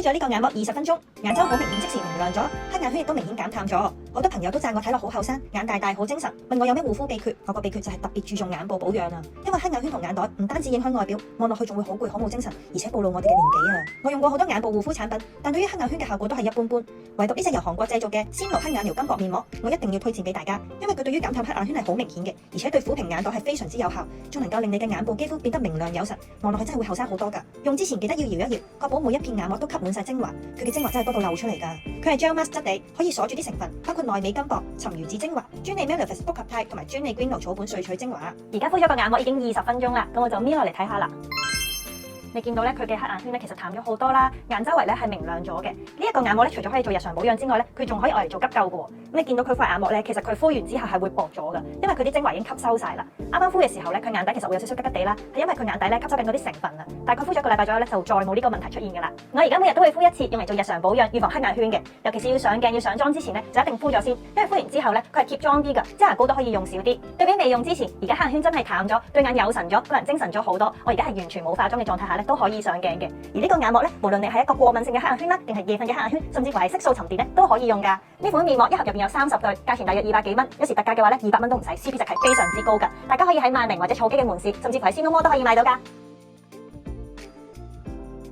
敷咗呢個眼膜20分鐘，眼周好明顯即時明亮咗，黑眼圈亦都明顯減淡咗。好多朋友都讚我睇落好後生，眼大大好精神，問我有咩護膚秘訣。我個秘訣就係特別注重眼部保養啊，因為黑眼圈同眼袋唔單止影響外表，望落去仲會好攰好冇精神，而且暴露我哋嘅年紀啊。我用過好多眼部護膚產品，但對於黑眼圈嘅效果都係一般般，唯獨呢隻由韓國製造嘅鮮露黑眼療金箔面膜，我一定要推薦俾大家，因為佢對於減淡黑眼圈係好明顯嘅，而且對撫平眼袋係非常之有效，仲能夠令你嘅眼部肌膚變得明亮有神，望落去真係會後生好多㗎。用之前記得要搖一搖，確保每一片眼膜都吸滿晒精華，佢嘅精華真係多到漏出嚟㗎。佢係 gel mask 質地，可以鎖住啲成分，包括內美金箔、沉魚子精華、專利 Melaphyst 複合肽同埋專利 Green 草本萃取精華。而家敷咗個眼膜已經20分鐘啦，咁我就搣落嚟睇下啦。你見到咧，佢嘅黑眼圈咧其實淡咗好多啦，眼周圍咧係明亮咗嘅。呢一個眼膜咧，除咗可以做日常保養之外咧，佢仲可以愛嚟做急救嘅喎。咁你見到佢塊眼膜咧，其實佢敷完之後係會薄咗嘅，因為佢啲精華已經吸收晒啦。啱啱敷嘅時候咧，佢眼底其實會有少少吉吉地啦，係因為佢眼底咧吸收緊嗰啲成分啊。大概敷咗1個禮拜左右咧，就再冇呢個問題出現㗎啦。我而家每日都會敷1次，用嚟做日常保養，預防黑眼圈嘅。尤其是要上鏡要上妝之前咧，就一定敷咗先，因為敷完之後咧，佢係貼妝啲㗎，遮瑕膏都可以用少啲。對比未用之前，而家黑眼圈真係淡咗，對眼有神咗，個人精神咗好多。我而家係完全冇化妝嘅狀態下咧，都可以上鏡。而呢個眼膜咧，無論你係一個過敏性嘅黑眼圈啦，定係夜瞓嘅黑眼圈，甚至乎係色素沉澱咧，都可以用噶。呢款面膜一盒入邊有30對，價錢大約200幾蚊，有時特價嘅話咧，200蚊都唔使，CP 值係非常之高噶。大家可以喺萬寧或者草姬嘅門市，甚至乎喺先鋒摩都可以買到噶。